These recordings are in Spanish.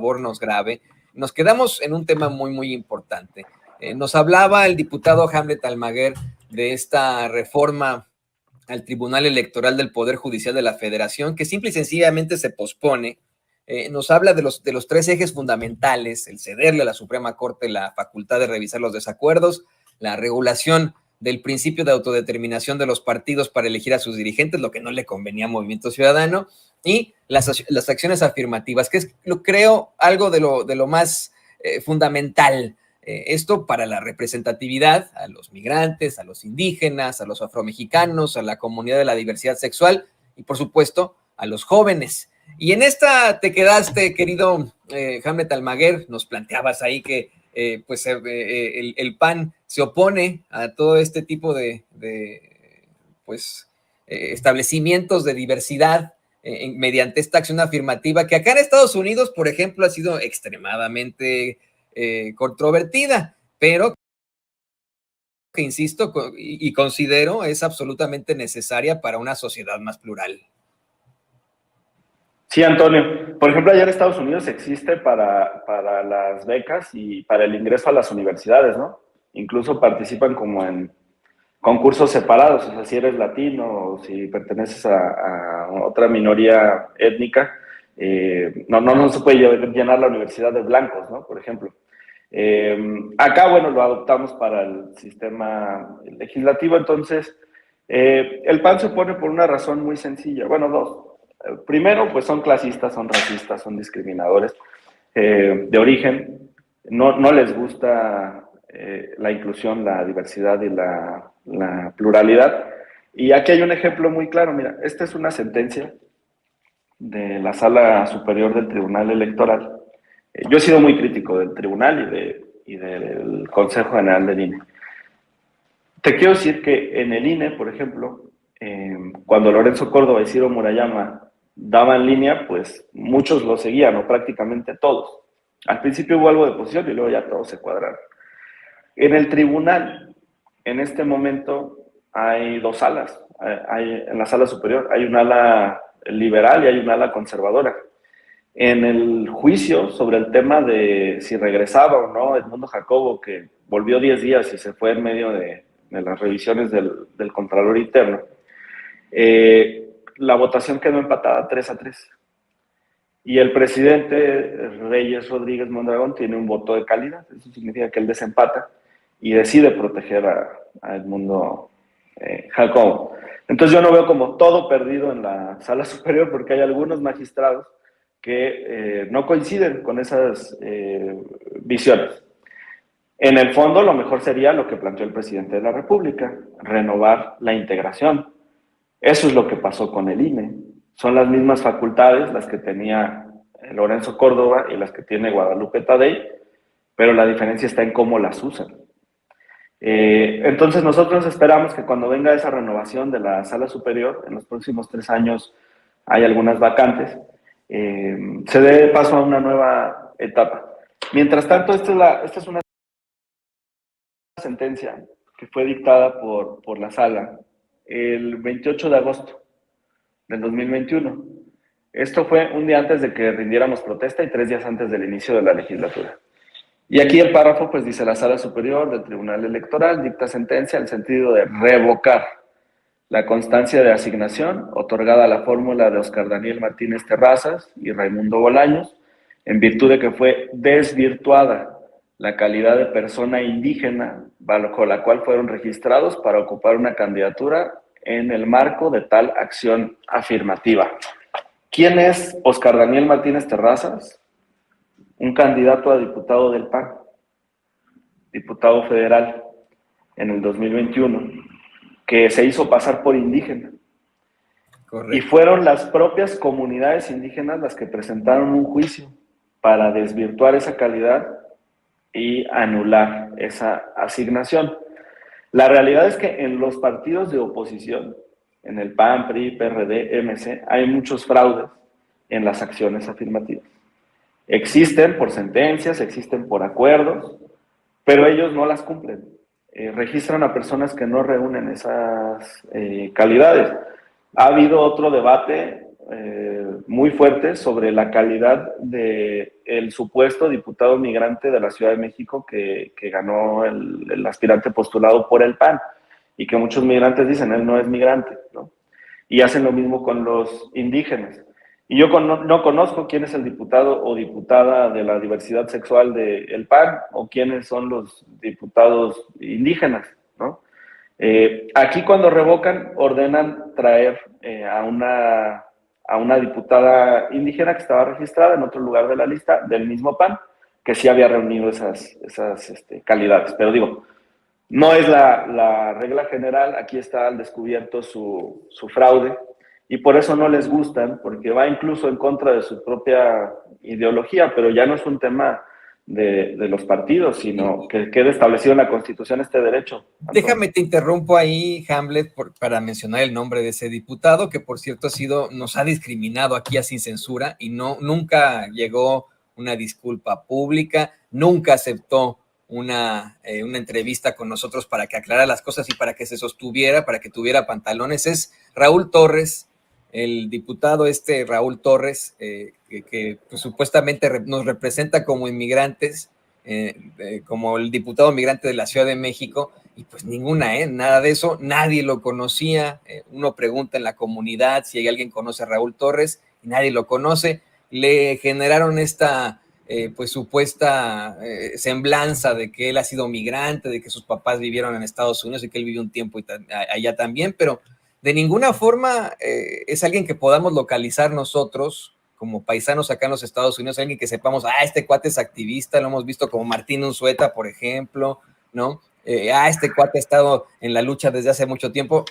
nos grabe. Nos quedamos en un tema muy, muy importante. Nos hablaba el diputado Hamlet Almaguer de esta reforma al Tribunal Electoral del Poder Judicial de la Federación, que simple y sencillamente se pospone. Nos habla de los tres ejes fundamentales: el cederle a la Suprema Corte la facultad de revisar los desacuerdos, la regulación del principio de autodeterminación de los partidos para elegir a sus dirigentes, lo que no le convenía a Movimiento Ciudadano, y las acciones afirmativas, que es, creo, algo de lo más fundamental. Esto para la representatividad a los migrantes, a los indígenas, a los afromexicanos, a la comunidad de la diversidad sexual y, por supuesto, a los jóvenes. Y en esta te quedaste, querido Hamlet Almaguer. Nos planteabas ahí que el PAN se opone a todo este tipo de establecimientos de diversidad mediante esta acción afirmativa, que acá en Estados Unidos, por ejemplo, ha sido extremadamente controvertida, pero que, insisto, y considero es absolutamente necesaria para una sociedad más plural. Sí, Antonio. Por ejemplo, allá en Estados Unidos existe para las becas y para el ingreso a las universidades, ¿no? Incluso participan como en concursos separados, o sea, si eres latino o si perteneces a otra minoría étnica, no se puede llenar la universidad de blancos, ¿no? Por ejemplo. Acá, bueno, lo adoptamos para el sistema legislativo. Entonces, el PAN se opone por una razón muy sencilla, bueno, dos. Primero, pues son clasistas, son racistas, son discriminadores de origen, no les gusta la inclusión, la diversidad y la pluralidad. Y aquí hay un ejemplo muy claro. Mira, esta es una sentencia de la Sala Superior del Tribunal Electoral. Yo he sido muy crítico del tribunal y del Consejo General del INE. Te quiero decir que en el INE, por ejemplo, cuando Lorenzo Córdoba y Ciro Murayama daban línea, pues muchos lo seguían, o prácticamente todos. Al principio hubo algo de oposición y luego ya todos se cuadraron. En el tribunal, en este momento, hay dos alas. En la sala superior hay un ala liberal y hay un ala conservadora. En el juicio sobre el tema de si regresaba o no Edmundo Jacobo, que volvió 10 días y se fue en medio de las revisiones del Contralor Interno, la votación quedó empatada 3-3. Y el presidente Reyes Rodríguez Mondragón tiene un voto de calidad. Eso significa que él desempata y decide proteger a Edmundo Jacobo. Entonces yo no veo como todo perdido en la sala superior, porque hay algunos magistrados que no coinciden con esas visiones. En el fondo, lo mejor sería lo que planteó el presidente de la República: renovar la integración. Eso es lo que pasó con el INE. Son las mismas facultades las que tenía Lorenzo Córdoba y las que tiene Guadalupe Tadei, pero la diferencia está en cómo las usan. Entonces nosotros esperamos que cuando venga esa renovación de la Sala Superior, en los próximos 3 años hay algunas vacantes, se dé paso a una nueva etapa. Mientras tanto, esta es una sentencia que fue dictada por la Sala el 28 de agosto del 2021. Esto fue un día antes de que rindiéramos protesta y 3 días antes del inicio de la legislatura. Y aquí el párrafo pues dice: la Sala Superior del Tribunal Electoral dicta sentencia en el sentido de revocar la constancia de asignación otorgada a la fórmula de Oscar Daniel Martínez Terrazas y Raimundo Bolaños, en virtud de que fue desvirtuada la calidad de persona indígena bajo la cual fueron registrados para ocupar una candidatura en el marco de tal acción afirmativa. ¿Quién es Oscar Daniel Martínez Terrazas? Un candidato a diputado del PAN, diputado federal en el 2021, que se hizo pasar por indígena. Correcto. Y fueron las propias comunidades indígenas las que presentaron un juicio para desvirtuar esa calidad y anular esa asignación. La realidad es que en los partidos de oposición, en el PAN, PRI, PRD, MC, hay muchos fraudes en las acciones afirmativas. Existen por sentencias, existen por acuerdos, pero ellos no las cumplen. Registran a personas que no reúnen esas calidades. Ha habido otro debate muy fuerte sobre la calidad del supuesto diputado migrante de la Ciudad de México que ganó el aspirante postulado por el PAN, y que muchos migrantes dicen, él no es migrante, ¿no? Y hacen lo mismo con los indígenas. Y yo no conozco quién es el diputado o diputada de la diversidad sexual del PAN, o quiénes son los diputados indígenas, ¿no? Aquí cuando revocan, ordenan traer a una diputada indígena que estaba registrada en otro lugar de la lista, del mismo PAN, que sí había reunido esas calidades. Pero digo, no es la regla general, aquí está al descubierto su fraude, y por eso no les gustan, porque va incluso en contra de su propia ideología, pero ya no es un tema de los partidos, sino que quede establecido en la Constitución este derecho. Déjame te interrumpo ahí, Hamlet, para mencionar el nombre de ese diputado, que por cierto nos ha discriminado aquí a Sin Censura, y nunca llegó una disculpa pública, nunca aceptó una entrevista con nosotros para que aclarara las cosas y para que se sostuviera, para que tuviera pantalones. Es Raúl Torres, el diputado Raúl Torres, que pues, supuestamente nos representa como inmigrantes, como el diputado migrante de la Ciudad de México, y pues nada de eso, nadie lo conocía. Uno pregunta en la comunidad si alguien conoce a Raúl Torres, y nadie lo conoce. Le generaron esta pues supuesta semblanza de que él ha sido migrante, de que sus papás vivieron en Estados Unidos y que él vivió un tiempo allá también, pero de ninguna forma es alguien que podamos localizar nosotros como paisanos acá en los Estados Unidos, alguien que sepamos, este cuate es activista, lo hemos visto como Martín Unzueta, por ejemplo, ¿no? Este cuate ha estado en la lucha desde hace mucho tiempo.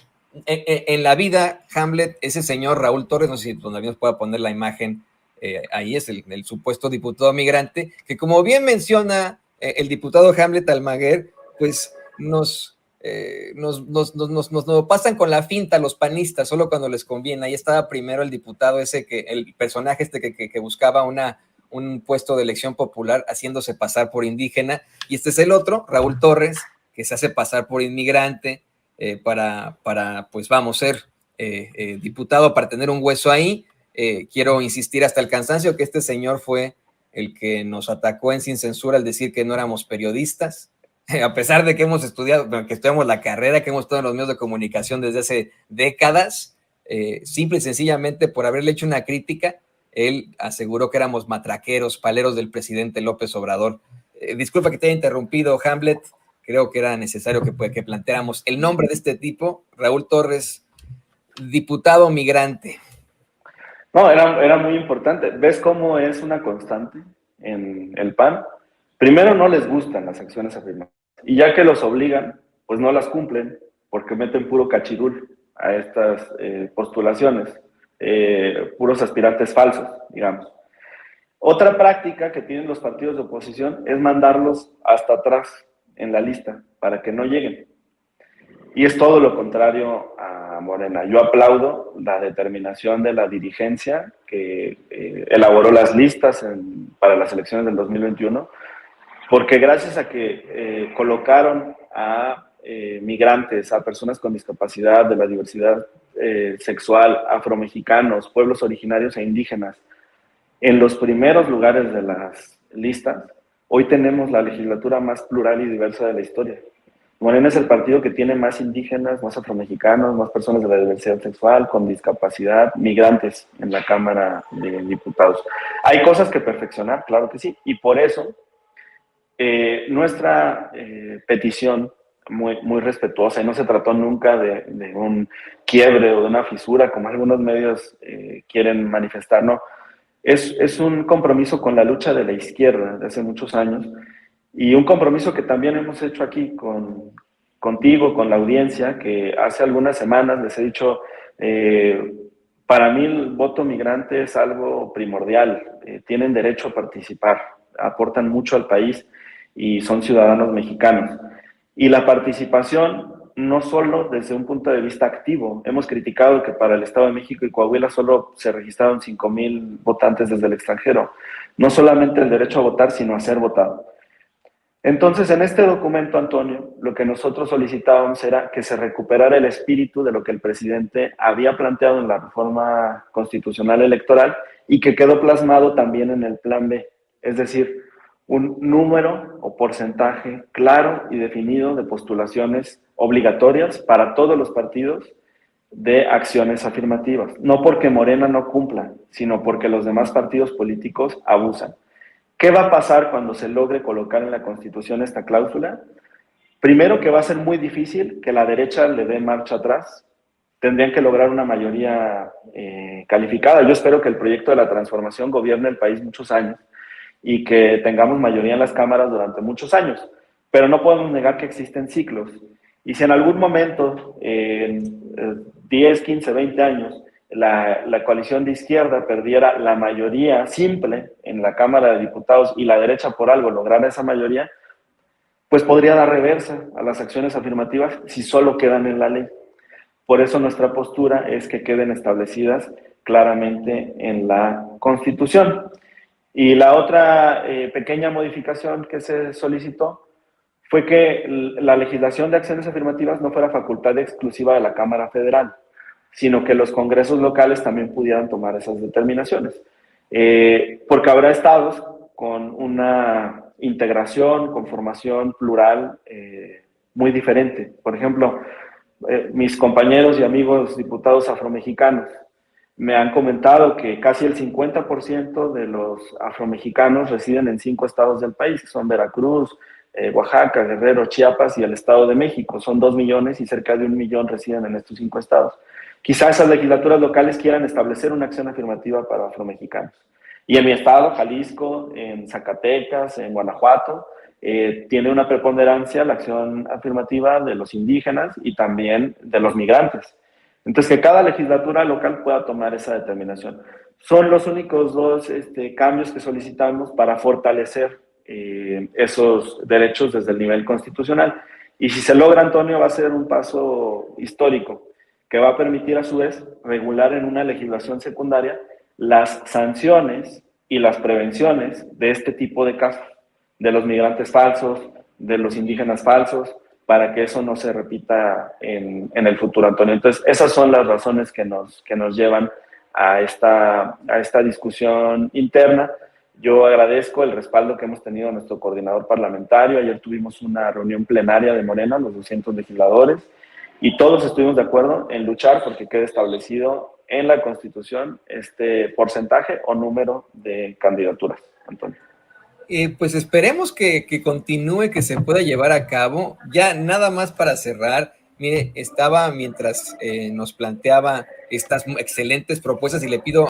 En la vida, Hamlet, ese señor Raúl Torres, no sé si todavía nos pueda poner la imagen, ahí es el supuesto diputado migrante, que como bien menciona el diputado Hamlet Almaguer, pues nos pasan con la finta los panistas, solo cuando les conviene. Ahí estaba primero el diputado el personaje que buscaba un puesto de elección popular haciéndose pasar por indígena, y este es el otro, Raúl Torres, que se hace pasar por inmigrante para pues vamos, ser diputado, para tener un hueso ahí. Quiero insistir hasta el cansancio que este señor fue el que nos atacó en Sin Censura al decir que no éramos periodistas, a pesar de que hemos estudiado, que estudiamos la carrera, que hemos estado en los medios de comunicación desde hace décadas, simple y sencillamente por haberle hecho una crítica, él aseguró que éramos matraqueros, paleros del presidente López Obrador. Disculpa que te haya interrumpido, Hamlet, creo que era necesario que planteáramos el nombre de este tipo, Raúl Torres, diputado migrante. No, era muy importante. ¿Ves cómo es una constante en el PAN? Primero, no les gustan las acciones afirmativas. Y ya que los obligan, pues no las cumplen, porque meten puro cachirul a estas postulaciones, puros aspirantes falsos, digamos. Otra práctica que tienen los partidos de oposición es mandarlos hasta atrás en la lista para que no lleguen. Y es todo lo contrario a Morena. Yo aplaudo la determinación de la dirigencia que elaboró las listas para las elecciones del 2021, porque gracias a que colocaron a migrantes, a personas con discapacidad, de la diversidad sexual, afromexicanos, pueblos originarios e indígenas, en los primeros lugares de las listas, hoy tenemos la legislatura más plural y diversa de la historia. Morena es el partido que tiene más indígenas, más afromexicanos, más personas de la diversidad sexual, con discapacidad, migrantes en la Cámara de Diputados. Hay cosas que perfeccionar, claro que sí, y por eso nuestra petición, muy respetuosa, y no se trató nunca de un quiebre o de una fisura, como algunos medios quieren manifestar, no. Es un compromiso con la lucha de la izquierda de hace muchos años, y un compromiso que también hemos hecho aquí contigo, con la audiencia, que hace algunas semanas les he dicho, para mí el voto migrante es algo primordial, tienen derecho a participar, aportan mucho al país y son ciudadanos mexicanos. Y la participación, no solo desde un punto de vista activo, hemos criticado que para el Estado de México y Coahuila solo se registraron 5,000 votantes desde el extranjero, no solamente el derecho a votar, sino a ser votado. Entonces, en este documento, Antonio, lo que nosotros solicitábamos era que se recuperara el espíritu de lo que el presidente había planteado en la reforma constitucional electoral y que quedó plasmado también en el Plan B, es decir, un número o porcentaje claro y definido de postulaciones obligatorias para todos los partidos de acciones afirmativas, no porque Morena no cumpla, sino porque los demás partidos políticos abusan. ¿Qué va a pasar cuando se logre colocar en la Constitución esta cláusula? Primero, que va a ser muy difícil que la derecha le dé marcha atrás. Tendrían que lograr una mayoría calificada. Yo espero que el proyecto de la transformación gobierne el país muchos años y que tengamos mayoría en las cámaras durante muchos años. Pero no podemos negar que existen ciclos. Y si en algún momento, en 10, 15, 20 años, la coalición de izquierda perdiera la mayoría simple en la Cámara de Diputados y la derecha por algo lograra esa mayoría, pues podría dar reversa a las acciones afirmativas si solo quedan en la ley. Por eso nuestra postura es que queden establecidas claramente en la Constitución. Y la otra pequeña modificación que se solicitó fue que la legislación de acciones afirmativas no fuera facultad exclusiva de la Cámara Federal, sino que los congresos locales también pudieran tomar esas determinaciones. Porque habrá estados con una integración, con formación plural muy diferente. Por ejemplo, mis compañeros y amigos diputados afromexicanos me han comentado que casi el 50% de los afromexicanos residen en 5 estados del país, que son Veracruz, Oaxaca, Guerrero, Chiapas y el Estado de México. Son 2 millones y cerca de 1 millón residen en estos 5 estados. Quizá esas legislaturas locales quieran establecer una acción afirmativa para afromexicanos. Y en mi estado, Jalisco, en Zacatecas, en Guanajuato, tiene una preponderancia la acción afirmativa de los indígenas y también de los migrantes. Entonces, que cada legislatura local pueda tomar esa determinación. Son los únicos dos cambios que solicitamos para fortalecer esos derechos desde el nivel constitucional. Y si se logra, Antonio, va a ser un paso histórico que va a permitir a su vez regular en una legislación secundaria las sanciones y las prevenciones de este tipo de casos, de los migrantes falsos, de los indígenas falsos, para que eso no se repita en el futuro, Antonio. Entonces, esas son las razones que nos llevan a esta discusión interna. Yo agradezco el respaldo que hemos tenido a nuestro coordinador parlamentario. Ayer tuvimos una reunión plenaria de Morena, los 200 legisladores, y todos estuvimos de acuerdo en luchar porque quede establecido en la Constitución este porcentaje o número de candidaturas, Antonio. Pues esperemos que continúe, que se pueda llevar a cabo. Ya nada más para cerrar, mire, estaba mientras nos planteaba estas excelentes propuestas y le pido